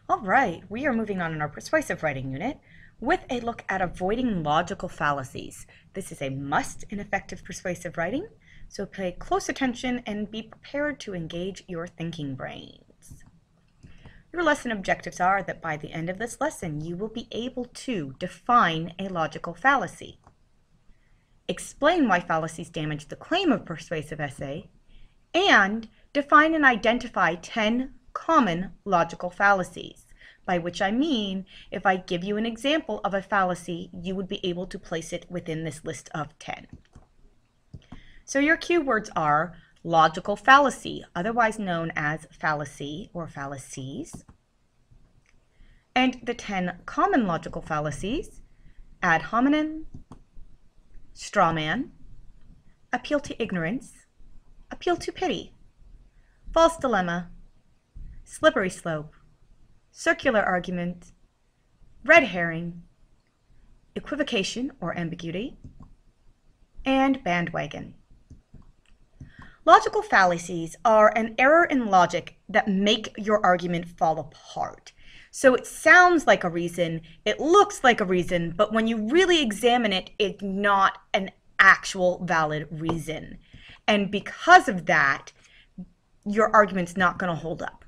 All right, we are moving on in our persuasive writing unit with a look at avoiding logical fallacies. This is a must in effective persuasive writing, so pay close attention and be prepared to engage your thinking brains. Your lesson objectives are that by the end of this lesson, you will be able to define a logical fallacy, explain why fallacies damage the claim of persuasive essay, and define and identify 10 common logical fallacies, by which I mean if I give you an example of a fallacy, you would be able to place it within this list of 10. So your keywords are logical fallacy, otherwise known as fallacy or fallacies, and the 10 common logical fallacies: ad hominem, straw man, appeal to ignorance, appeal to pity, false dilemma, slippery slope, circular argument, red herring, equivocation or ambiguity, and bandwagon. Logical fallacies are an error in logic that make your argument fall apart. So it sounds like a reason, it looks like a reason, but when you really examine it, it's not an actual valid reason. And because of that, your argument's not going to hold up.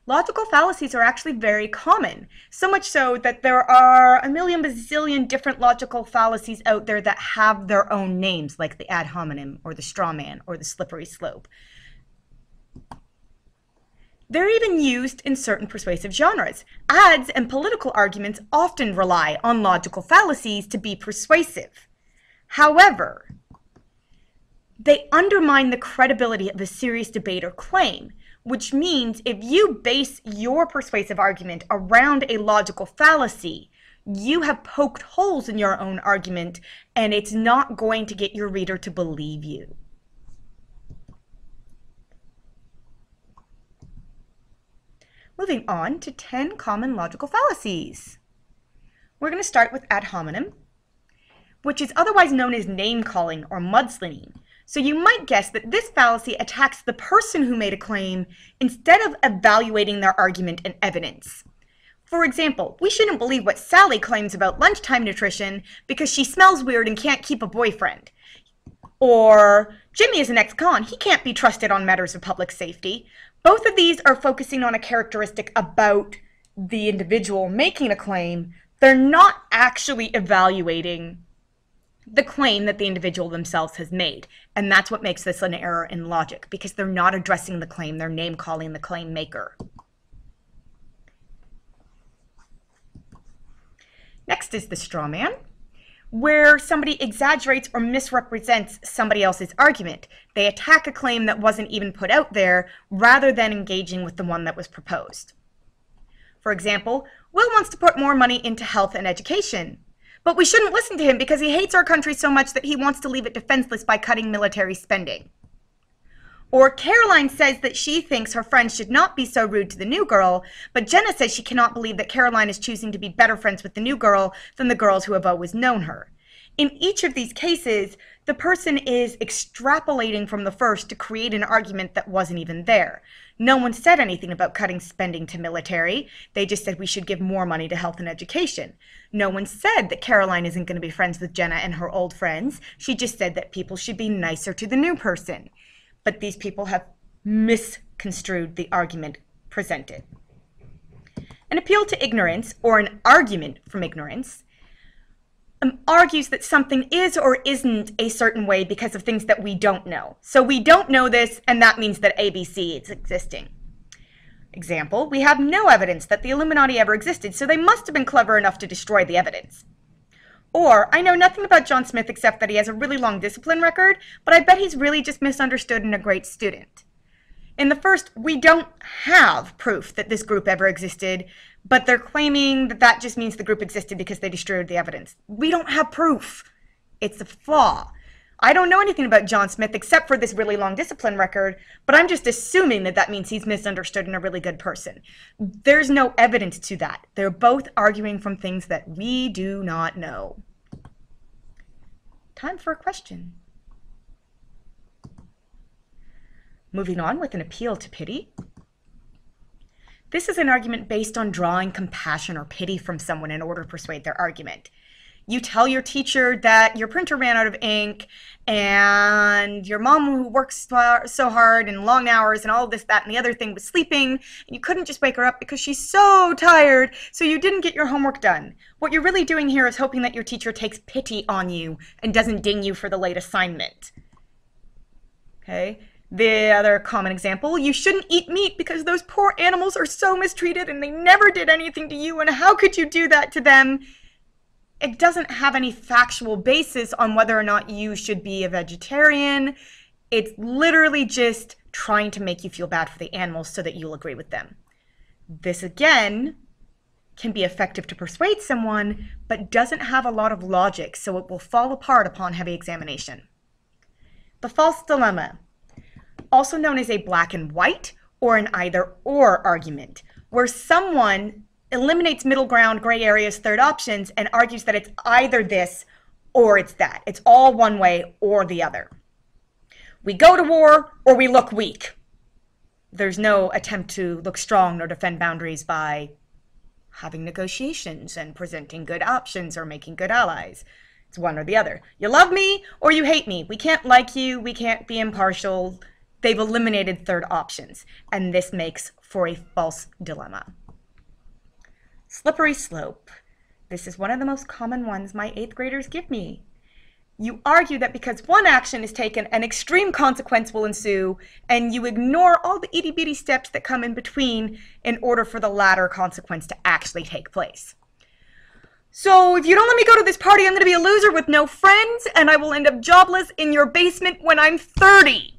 Logical fallacies are actually very common, so much so that there are a million bazillion different logical fallacies out there that have their own names, like the ad hominem or the straw man or the slippery slope. They're even used in certain persuasive genres. Ads and political arguments often rely on logical fallacies to be persuasive. However, they undermine the credibility of a serious debate or claim, which means if you base your persuasive argument around a logical fallacy, you have poked holes in your own argument, and it's not going to get your reader to believe you. Moving on to 10 common logical fallacies. We're going to start with ad hominem, which is otherwise known as name-calling or mudslinging. So you might guess that this fallacy attacks the person who made a claim instead of evaluating their argument and evidence. For example, we shouldn't believe what Sally claims about lunchtime nutrition because she smells weird and can't keep a boyfriend. Or Jimmy is an ex-con, he can't be trusted on matters of public safety. Both of these are focusing on a characteristic about the individual making a claim. They're not actually evaluating the claim that the individual themselves has made. And that's what makes this an error in logic, because they're not addressing the claim, they're name-calling the claim maker. Next is the straw man, where somebody exaggerates or misrepresents somebody else's argument. They attack a claim that wasn't even put out there rather than engaging with the one that was proposed. For example, Will wants to put more money into health and education, but we shouldn't listen to him because he hates our country so much that he wants to leave it defenseless by cutting military spending. Or Caroline says that she thinks her friends should not be so rude to the new girl, but Jenna says she cannot believe that Caroline is choosing to be better friends with the new girl than the girls who have always known her. In each of these cases, the person is extrapolating from the first to create an argument that wasn't even there. No one said anything about cutting spending to military. They just said we should give more money to health and education. No one said that Caroline isn't going to be friends with Jenna and her old friends. She just said that people should be nicer to the new person. But these people have misconstrued the argument presented. An appeal to ignorance, or an argument from ignorance, argues that something is or isn't a certain way because of things that we don't know. So we don't know this, and that means that ABC is existing. Example, we have no evidence that the Illuminati ever existed, so they must have been clever enough to destroy the evidence. Or, I know nothing about John Smith except that he has a really long discipline record, but I bet he's really just misunderstood and a great student. In the first, we don't have proof that this group ever existed, but they're claiming that that just means the group existed because they destroyed the evidence. We don't have proof. It's a flaw. I don't know anything about John Smith except for this really long discipline record, but I'm just assuming that that means he's misunderstood and a really good person. There's no evidence to that. They're both arguing from things that we do not know. Time for a question. Moving on with an appeal to pity. This is an argument based on drawing compassion or pity from someone in order to persuade their argument. You tell your teacher that your printer ran out of ink, and your mom, who works so hard and long hours and all this, that, and the other thing, was sleeping, and you couldn't just wake her up because she's so tired, so you didn't get your homework done. What you're really doing here is hoping that your teacher takes pity on you and doesn't ding you for the late assignment. Okay? The other common example, you shouldn't eat meat because those poor animals are so mistreated and they never did anything to you, and how could you do that to them? It doesn't have any factual basis on whether or not you should be a vegetarian. It's literally just trying to make you feel bad for the animals so that you'll agree with them. This, again, can be effective to persuade someone, but doesn't have a lot of logic, so it will fall apart upon heavy examination. The false dilemma, also known as a black and white or an either-or argument, where someone eliminates middle ground, gray areas, third options, and argues that it's either this or it's that. It's all one way or the other. We go to war or we look weak. There's no attempt to look strong or defend boundaries by having negotiations and presenting good options or making good allies. It's one or the other. You love me or you hate me. We can't like you. We can't be impartial. They've eliminated third options, and this makes for a false dilemma. Slippery slope. This is one of the most common ones my 8th graders give me. You argue that because one action is taken, an extreme consequence will ensue, and you ignore all the itty-bitty steps that come in between in order for the latter consequence to actually take place. So if you don't let me go to this party, I'm going to be a loser with no friends, and I will end up jobless in your basement when I'm 30.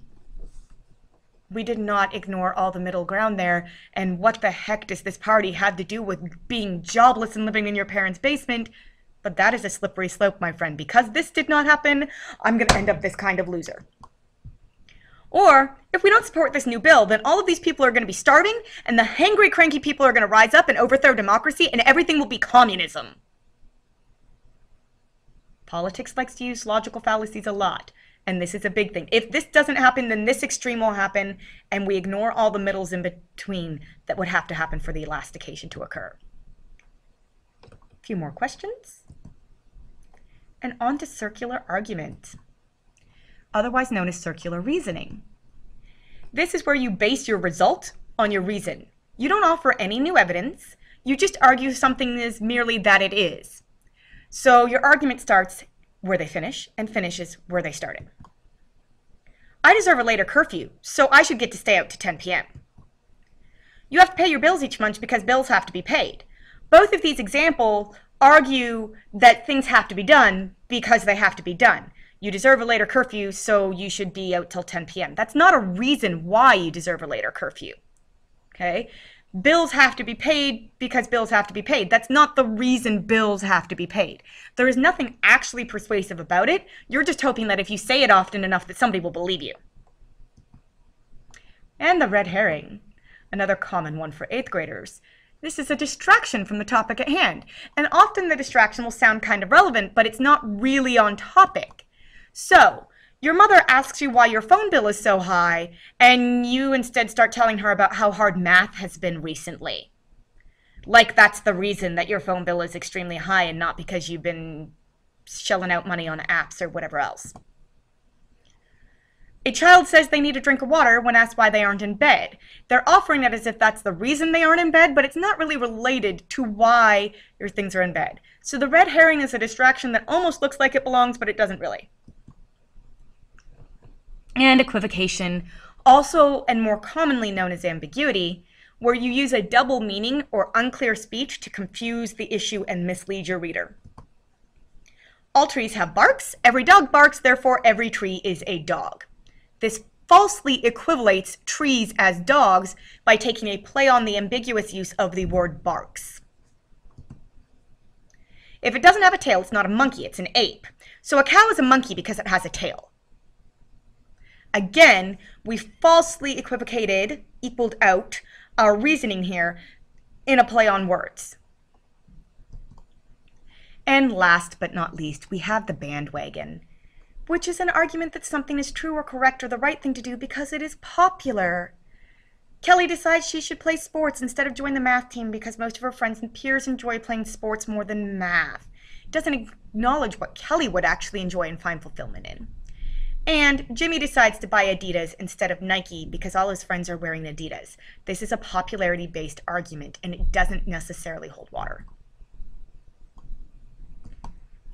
We did not ignore all the middle ground there, and what the heck does this party have to do with being jobless and living in your parents' basement? But that is a slippery slope, my friend. Because this did not happen, I'm going to end up this kind of loser. Or, if we don't support this new bill, then all of these people are going to be starving, and the hangry, cranky people are going to rise up and overthrow democracy, and everything will be communism. Politics likes to use logical fallacies a lot. And this is a big thing. If this doesn't happen, then this extreme will happen, and we ignore all the middles in between that would have to happen for the elastication to occur. A few more questions. And on to circular argument, otherwise known as circular reasoning. This is where you base your result on your reason. You don't offer any new evidence. You just argue something is merely that it is. So your argument starts where they finish and finishes where they started. I deserve a later curfew, so I should get to stay out to 10 p.m. You have to pay your bills each month because bills have to be paid. Both of these examples argue that things have to be done because they have to be done. You deserve a later curfew, so you should be out till 10 p.m. That's not a reason why you deserve a later curfew. Okay? Bills have to be paid because bills have to be paid. That's not the reason bills have to be paid. There is nothing actually persuasive about it. You're just hoping that if you say it often enough that somebody will believe you. And the red herring, another common one for 8th graders. This is a distraction from the topic at hand. And often the distraction will sound kind of relevant, but it's not really on topic. So, your mother asks you why your phone bill is so high, and you instead start telling her about how hard math has been recently. Like that's the reason that your phone bill is extremely high and not because you've been shelling out money on apps or whatever else. A child says they need a drink of water when asked why they aren't in bed. They're offering it as if that's the reason they aren't in bed, but it's not really related to why your things are in bed. So the red herring is a distraction that almost looks like it belongs, but it doesn't really. And equivocation, also and more commonly known as ambiguity, where you use a double meaning or unclear speech to confuse the issue and mislead your reader. All trees have barks. Every dog barks, therefore every tree is a dog. This falsely equivalates trees as dogs by taking a play on the ambiguous use of the word barks. If it doesn't have a tail, it's not a monkey, it's an ape. So a cow is a monkey because it has a tail. Again, we falsely equaled out our reasoning here in a play on words. And last but not least, we have the bandwagon, which is an argument that something is true or correct or the right thing to do because it is popular. Kelly decides she should play sports instead of join the math team because most of her friends and peers enjoy playing sports more than math. Doesn't acknowledge what Kelly would actually enjoy and find fulfillment in. And Jimmy decides to buy Adidas instead of Nike because all his friends are wearing Adidas. This is a popularity-based argument, and it doesn't necessarily hold water.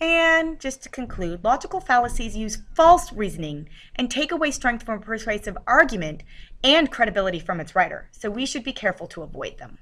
And just to conclude, logical fallacies use false reasoning and take away strength from a persuasive argument and credibility from its writer, so we should be careful to avoid them.